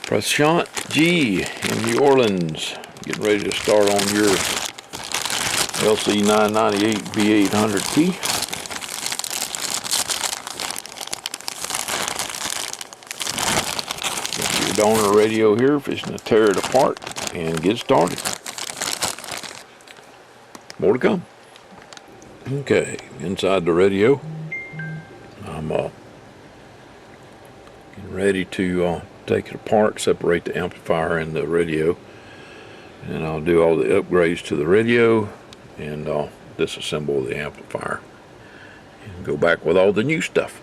Prashant G in New Orleans, getting ready to start on your LC998v1000p. Got your donor radio here, fixing to tear it apart and get started. More to come. Okay, inside the radio, I'm getting ready to take it apart, separate the amplifier and the radio, and I'll do all the upgrades to the radio and disassemble the amplifier and go back with all the new stuff.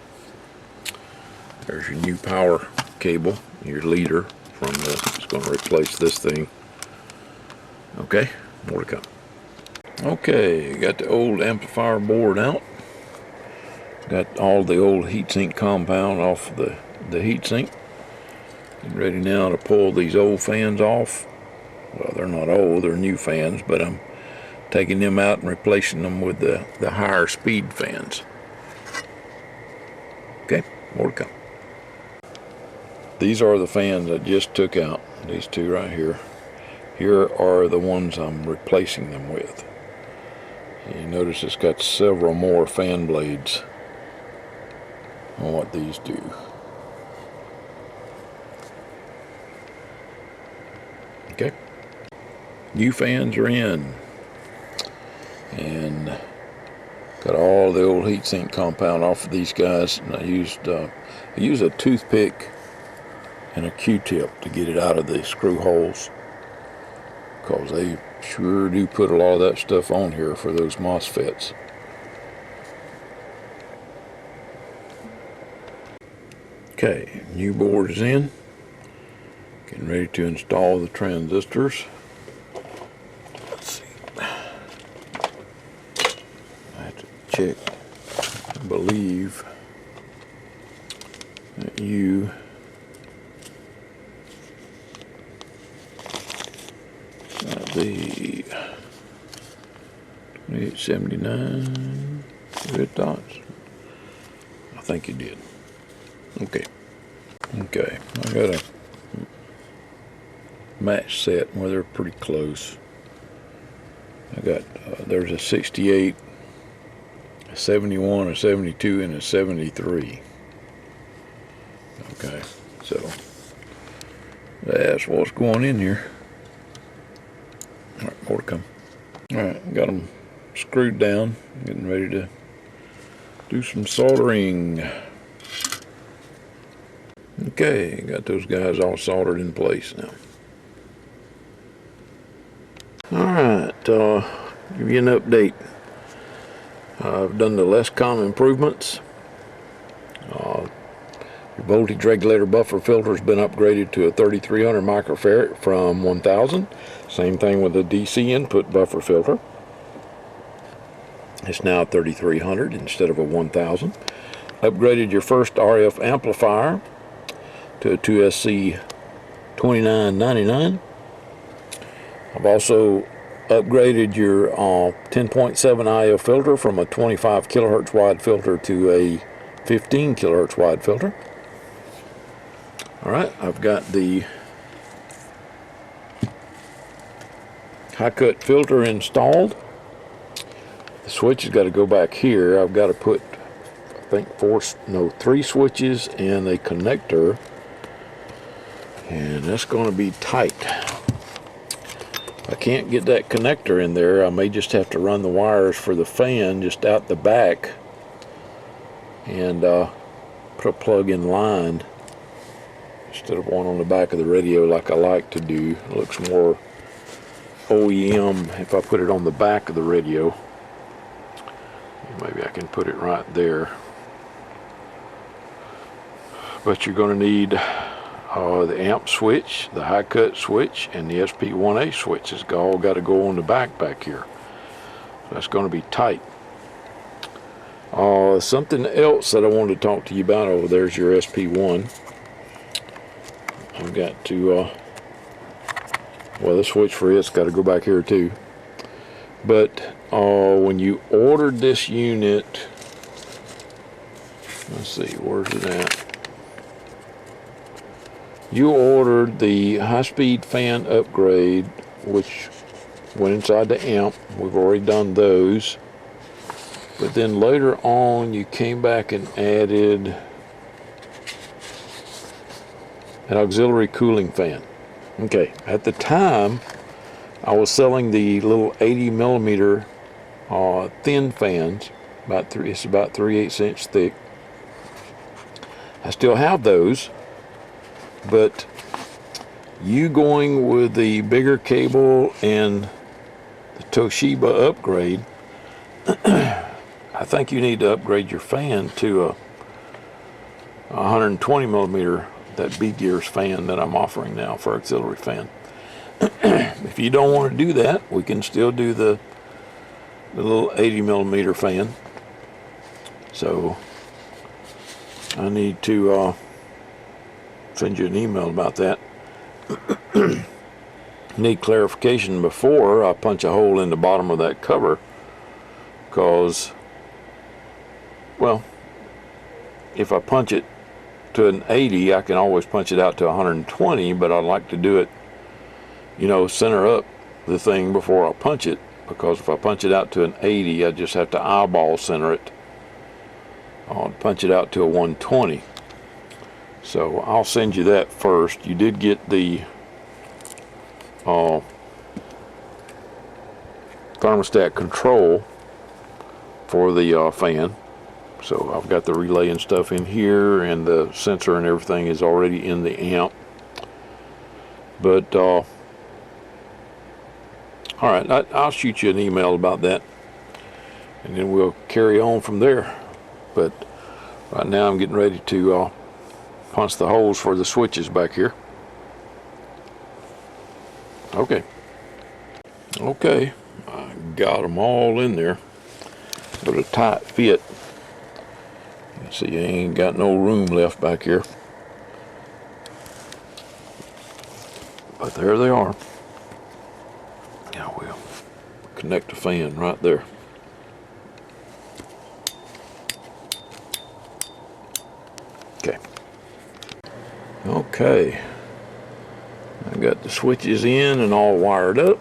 There's your new power cable, your leader from this. It's going to replace this thing. Okay, more to come. Okay, got the old amplifier board out. Got all the old heatsink compound off the heatsink. Getting ready now to pull these old fans off. Well, they're not old, they're new fans, but I'm taking them out and replacing them with the higher speed fans. Okay, more to come. These are the fans I just took out. These two right here. Here are the ones I'm replacing them with. You notice it's got several more fan blades on what these do. Okay, new fans are in, and got all the old heatsink compound off of these guys, and I used a toothpick and a Q-tip to get it out of the screw holes, because they sure do put a lot of that stuff on here for those MOSFETs. Okay, new board is in. Getting ready to install the transistors. Let's see. I have to check. I believe that you got the 2879 red dots. I think you did. Okay. Okay, I got a match set where they're pretty close. I got there's a 68, a 71, a 72, and a 73. Okay, so that's what's going in here. All right, more to come. All right, got them screwed down. Getting ready to do some soldering. Okay, got those guys all soldered in place now. Alright, give you an update. I've done the less common improvements. Your voltage regulator buffer filter has been upgraded to a 3300 microfarad from 1000. Same thing with the DC input buffer filter. It's now 3300 instead of a 1000. Upgraded your first RF amplifier to a 2SC2999. I've also upgraded your 10.7 IO filter from a 25 kilohertz wide filter to a 15 kilohertz wide filter. Alright, I've got the high cut filter installed. The switch has got to go back here. I've got to put, I think, 3 switches and a connector, and that's going to be tight. I can't get that connector in there. I may just have to run the wires for the fan just out the back and put a plug in line instead of one on the back of the radio like I like to do. It looks more OEM if I put it on the back of the radio. Maybe I can put it right there. But you're going to need the amp switch, the high cut switch, and the SP1A switch. It's all got to go on the back here. So that's going to be tight. Something else that I wanted to talk to you about over there's your SP1. I've got to, well, the switch for it's got to go back here too. But when you ordered this unit, let's see, where's it at? you ordered the high-speed fan upgrade, which went inside the amp. We've already done those. But then later on, you came back and added an auxiliary cooling fan. Okay, at the time, I was selling the little 80 millimeter thin fans. It's about 3/8 inch thick. I still have those, but you going with the bigger cable and the Toshiba upgrade, I think you need to upgrade your fan to a 120 millimeter, that B Gears fan that I'm offering now for auxiliary fan. If you don't want to do that, we can still do the little 80 millimeter fan. So I need to send you an email about that. Need clarification before I punch a hole in the bottom of that cover, because, well, if I punch it to an 80, I can always punch it out to 120, but I'd like to do it, you know, center up the thing before I punch it, because if I punch it out to an 80, I just have to eyeball center it. I'll punch it out to a 120. So I'll send you that first. You did get the thermostat control for the fan. So I've got the relay and stuff in here, and the sensor and everything is already in the amp. But all right, I'll shoot you an email about that, and then we'll carry on from there. But right now I'm getting ready to punch the holes for the switches back here. Okay, I got them all in there with a tight fit. You see, I ain't got no room left back here, but there they are. Now we'll connect the fan right there. Okay, I got the switches in and all wired up.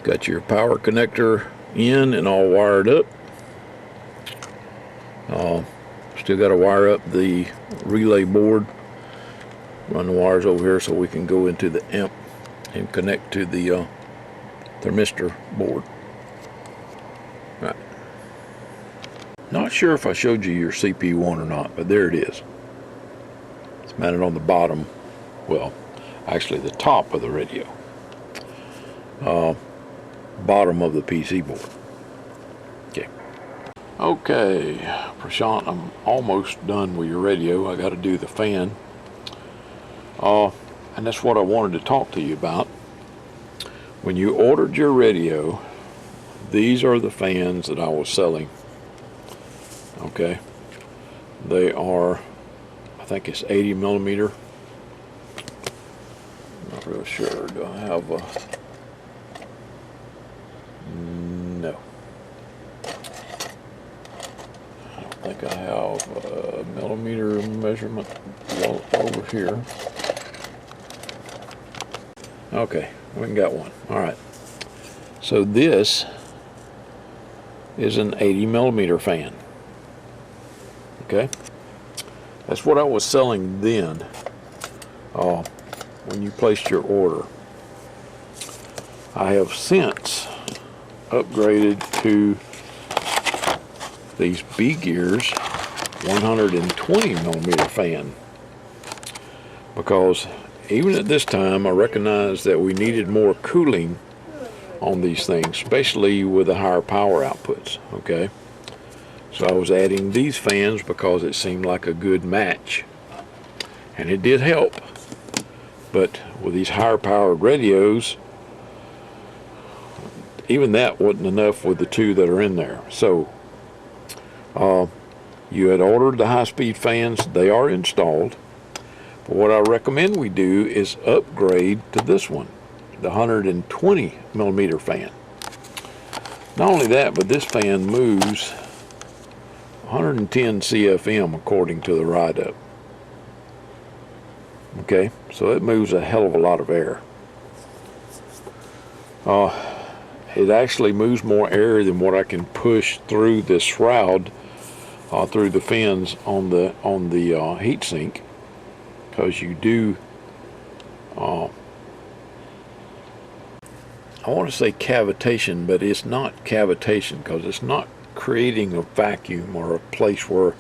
Got your power connector in and all wired up. Still got to wire up the relay board. Run the wires over here so we can go into the amp and connect to the thermistor board. Right. Not sure if I showed you your CP1 or not, but there it is. It's mounted on the bottom, well, actually the top of the radio. Bottom of the PC board. Okay, Prashant, I'm almost done with your radio. I got to do the fan. And that's what I wanted to talk to you about. When you ordered your radio, these are the fans that I was selling. Okay, they are, I think it's 80 millimeter. Not real sure. Do I have a? No. I don't think I have a millimeter measurement over here. Okay, we got one. All right. So this is an 80 millimeter fan. Okay. That's what I was selling then when you placed your order. I have since upgraded to these B Gears 120 millimeter fan, because even at this time I recognized that we needed more cooling on these things, especially with the higher power outputs. Okay, so I was adding these fans because it seemed like a good match, and it did help. But with these higher powered radios, even that wasn't enough with the two that are in there. So you had ordered the high-speed fans. They are installed. But what I recommend we do is upgrade to this one, the 120 millimeter fan. Not only that, but this fan moves 110 CFM according to the write-up. Okay, so it moves a hell of a lot of air. It actually moves more air than what I can push through the shroud, through the fins on the heat sink, because you do. I want to say cavitation, but it's not cavitation, because it's not creating a vacuum or a place where,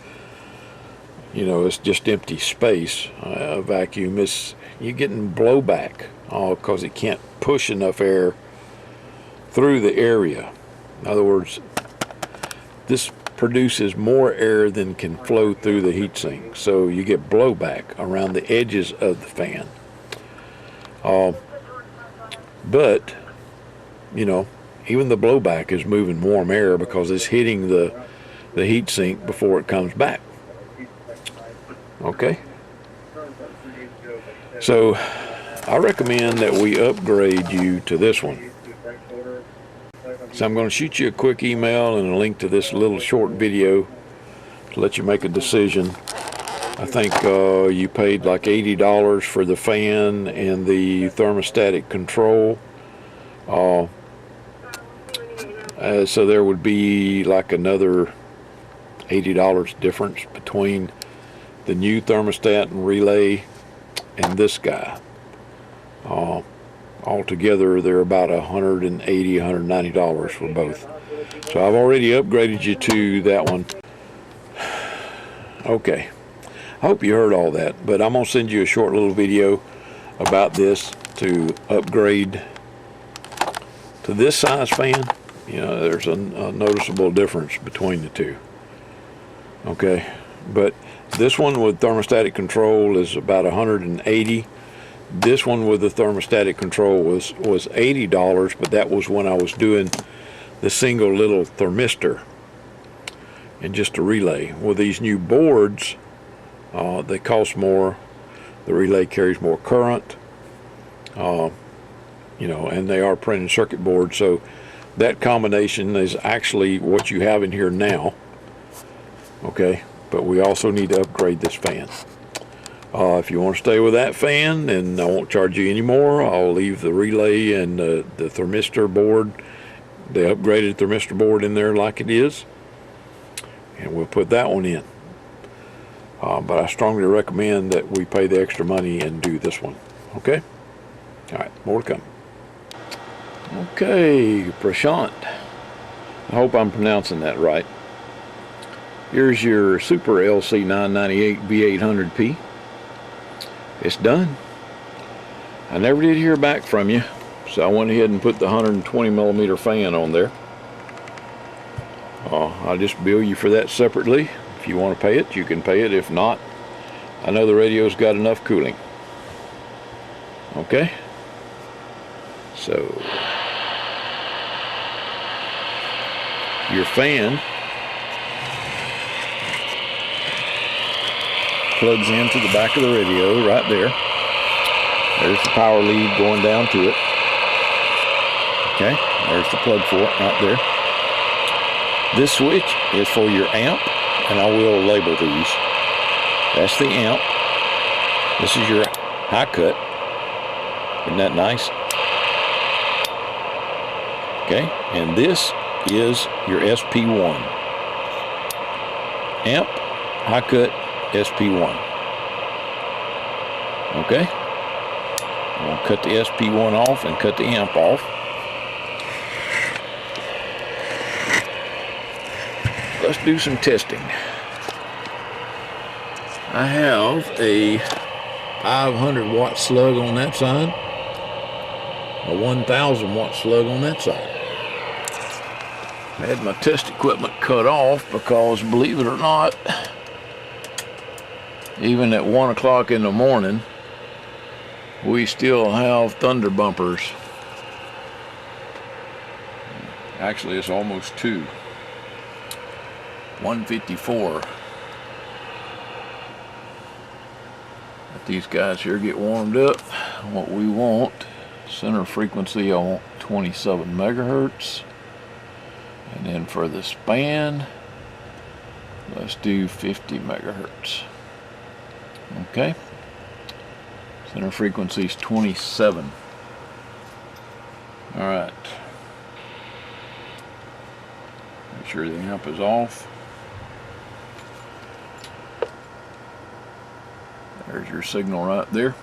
you know, it's just empty space. A vacuum is, you're getting blowback, because it can't push enough air through the area. In other words, this produces more air than can flow through the heatsink, so you get blowback around the edges of the fan. But you know, even the blowback is moving warm air because it's hitting the heatsink before it comes back. Okay, so I recommend that we upgrade you to this one. So I'm going to shoot you a quick email and a link to this little short video to let you make a decision. I think you paid like $80 for the fan and the thermostatic control. So there would be like another $80 difference between the new thermostat and relay and this guy. Altogether, they're about $180, $190 for both. So I've already upgraded you to that one. Okay, I hope you heard all that, but I'm going to send you a short little video about this to upgrade to this size fan. You know, there's a noticeable difference between the two. Okay, but this one with thermostatic control is about $180. This one with the thermostatic control was $80, but that was when I was doing the single little thermistor and just a relay. With these new boards, they cost more. The relay carries more current, you know, and they are printed circuit boards, so that combination is actually what you have in here now. Okay, but we also need to upgrade this fan. If you want to stay with that fan, then I won't charge you anymore. I'll leave the relay and the thermistor board, the upgraded thermistor board, in there like it is, and we'll put that one in. But I strongly recommend that we pay the extra money and do this one. Okay? All right, more to come. Okay, Prashant. I hope I'm pronouncing that right. Here's your Super LC998v1000p. It's done. I never did hear back from you, so I went ahead and put the 120mm fan on there. I'll just bill you for that separately. If you want to pay it, you can pay it. If not, I know the radio's got enough cooling. Okay? So, your fan plugs into the back of the radio right there. There's the power lead going down to it. Okay, there's the plug for it right there. This switch is for your amp, and I will label these. That's the amp. This is your high cut. Isn't that nice? Okay, and this is your SP1. Amp, high cut, SP1. Okay, I'm going to cut the SP1 off and cut the amp off. Let's do some testing. I have a 500 watt slug on that side, a 1000 watt slug on that side. I had my test equipment cut off because, believe it or not, even at 1 o'clock in the morning, we still have thunder bumpers. Actually, it's almost 2. 154. Let these guys here get warmed up. What we want, center frequency, I want 27 megahertz. And then for the span, let's do 50 megahertz. Okay. Center frequency is 27. Alright. Make sure the amp is off. There's your signal right there.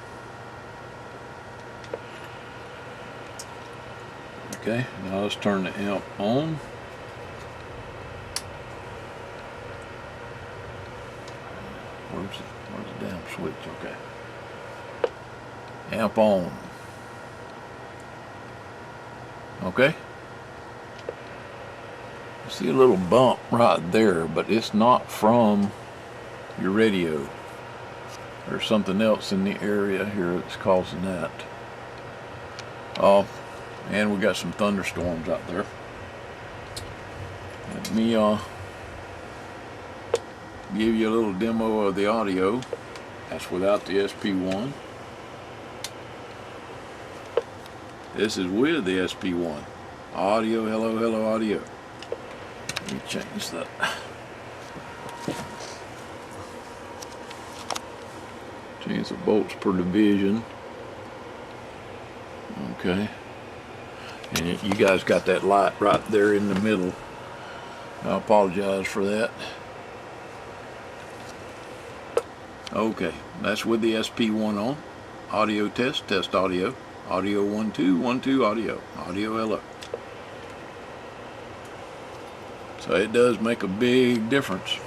Okay, now let's turn the amp on. Where's the damn switch? Okay. Amp on. Okay. You see a little bump right there, but it's not from your radio. There's something else in the area here that's causing that. And we got some thunderstorms out there. Let me give you a little demo of the audio. That's without the SP1. This is with the SP1. Audio, hello, hello, audio. Let me change that. Change the volts per division. Okay. And you guys got that light right there in the middle. I apologize for that. Okay, that's with the SP1 on. Audio test, test audio. Audio 1 2 1 2 audio. Audio hello. So it does make a big difference.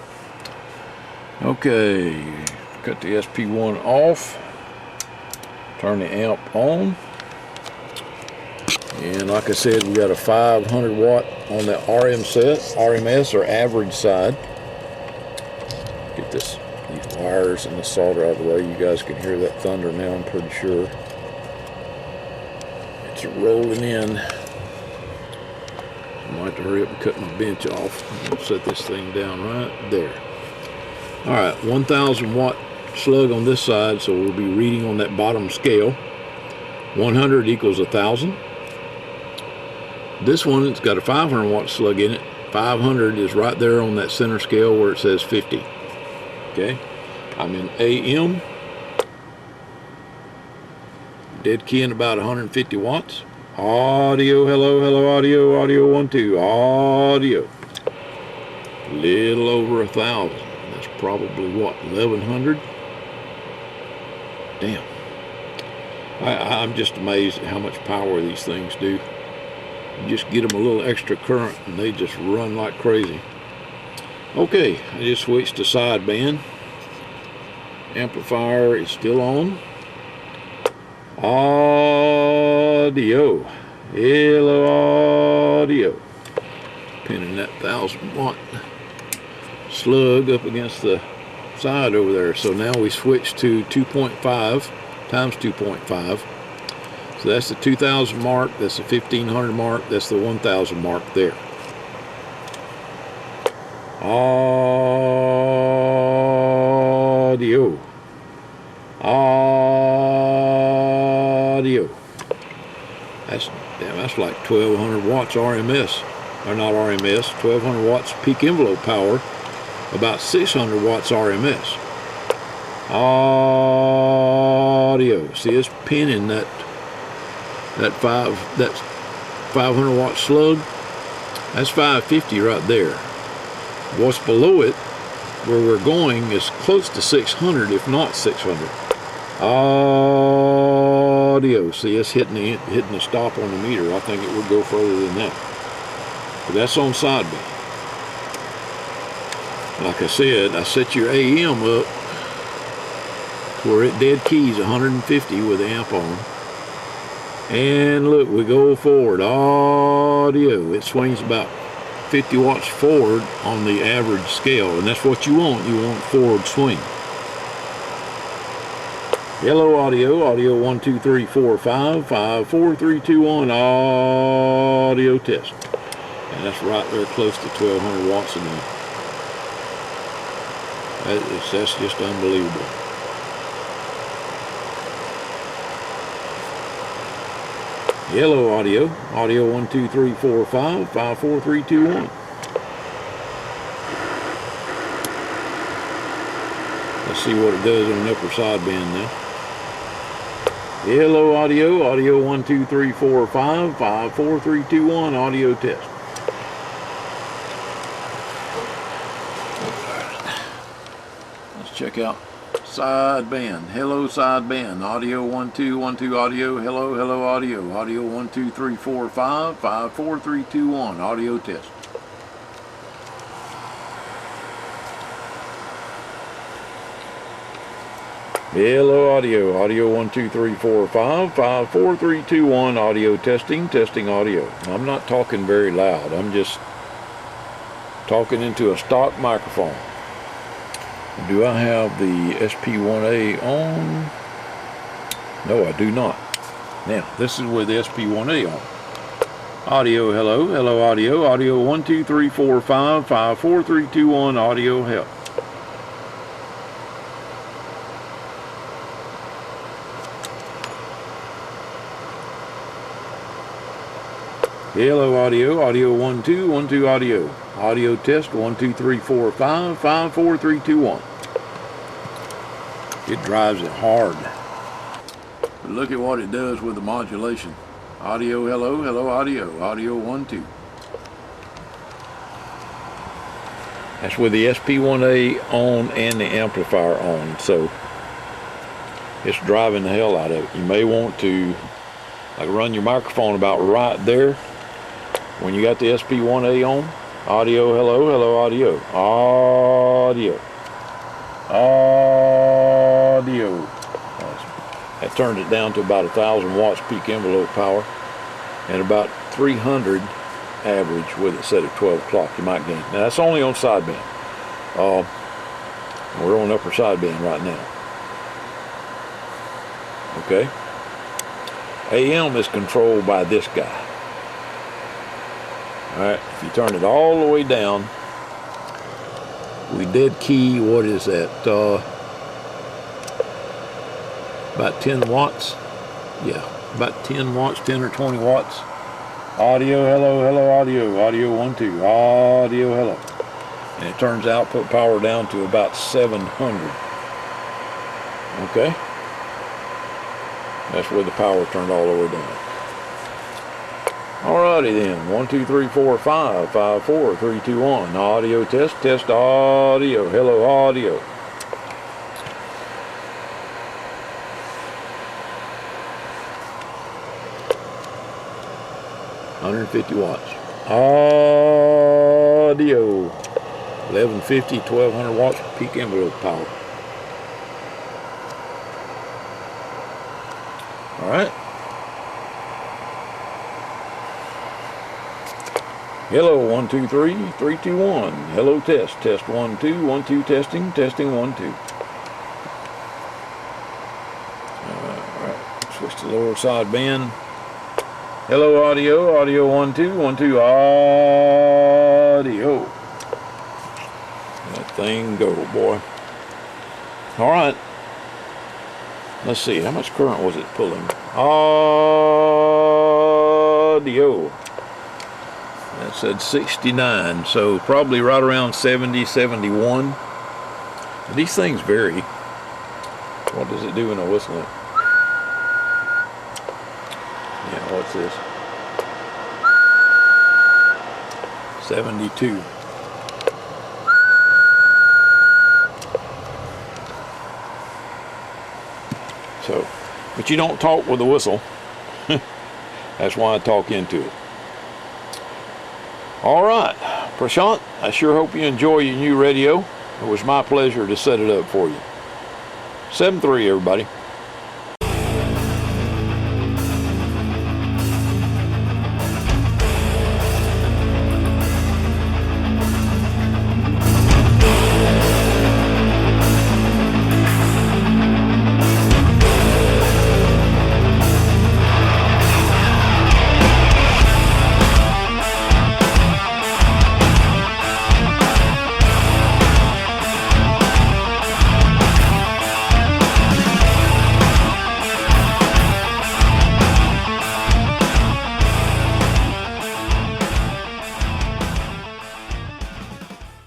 Okay, cut the SP1 off. Turn the amp on. And like I said, we got a 500 watt on the RMS or average side. Get these wires and the solder out of the way. You guys can hear that thunder now, I'm pretty sure. It's rolling in. I might have to hurry up and cut my bench off. I'll set this thing down right there. Alright, 1000 watt slug on this side, so we'll be reading on that bottom scale. 100 equals 1000. This one, it's got a 500 watt slug in it. 500 is right there on that center scale where it says 50. Okay, I'm in AM. Dead key in about 150 watts. Audio, hello, hello, audio, audio 1 2, audio. Little over 1000. That's probably what, 1100? Damn. I'm just amazed at how much power these things do. You just get them a little extra current and they just run like crazy. Okay, I just switched to sideband. Amplifier is still on. Audio. Hello, audio. Pinning that 1000 watt slug up against the side over there. So now we switch to 2.5 times 2.5. So that's the 2000 mark, that's the 1500 mark, that's the 1000 mark there. Audio. Audio. That's like 1200 watts RMS. Or not RMS, 1200 watts peak envelope power, about 600 watts RMS. Audio. See, it's pinning that 500 watt slug. That's 550 right there. What's below it, where we're going, is close to 600, if not 600. Audio. See, it's hitting the stop on the meter. I think it would go further than that. But that's on sideband. Like I said, I set your AM up where it dead keys 150 with the amp on. And look, we go forward. Audio. It swings about 50 watts forward on the average scale, and that's what you want. You want forward swing. Hello, audio. Audio 1 2 3 4 5 5 4 3 2 1. Audio test. And that's right there, close to 1200 watts in there. That's just unbelievable. Hello, audio. Audio 1 2 3 4 5 5 4 3 2 1. Let's see what it does on the upper sideband now. Hello audio, audio 1 2 3 4 5 5 4 3 2 1, audio test. Let's check out sideband. Hello sideband, audio 1 2 1 2 audio. Hello hello audio, audio 1 2 3 4 5 5 4 3 2 1, audio test. Hello audio, audio 1 2 3 4 5 5 4 3 2 1, audio testing, testing audio. I'm not talking very loud, I'm just talking into a stock microphone. Do I have the SP1A on? No, I do not. Now, this is with the SP1A on. Audio, hello, hello audio, audio 1 2 3 4 5 5 4 3 2 1, audio help. Hello audio, audio 1 2 1 2 audio, audio test 1 2 3 4 5 5 4 3 2 1. It drives it hard. But look at what it does with the modulation. Audio, hello, hello audio, audio 1 2. That's with the SP1A on and the amplifier on, so it's driving the hell out of it. You may want to run your microphone about right there when you got the SP1A on. Audio, hello, hello audio, audio, audio. That turned it down to about 1,000 watts peak envelope power and about 300 average with it set at 12 o'clock. You might gain. Now that's only on sideband. We're on upper sideband right now. Okay. AM is controlled by this guy. Alright, if you turn it all the way down, we dead key, what is that, about 10 watts, yeah, about 10 watts, 10 or 20 watts. Audio, hello, hello, audio, audio 1 2, audio, hello. And it turns output power down to about 700. Okay? That's with the power turned all the way down. Alrighty then, 1 2 3 4 5 5 4 3 2 1, audio test, test audio, hello audio. 150 watts. Audio, 1150, 1200 watts peak envelope power. Alright. Hello, 1 2 3 3 2 1. Hello test, test 1 2 1 2 testing, testing 1 2. Alright, switch to lower sideband. Hello audio, audio 1 2 1 2 audio. That thing go, boy. Alright. Let's see, how much current was it pulling? Audio. That said 69, so probably right around 70, 71. These things vary. What does it do in a whistle? Yeah, what's this? 72. So, but you don't talk with a whistle. That's why I talk into it. All right, Prashant, I sure hope you enjoy your new radio. It was my pleasure to set it up for you. 7-3, everybody.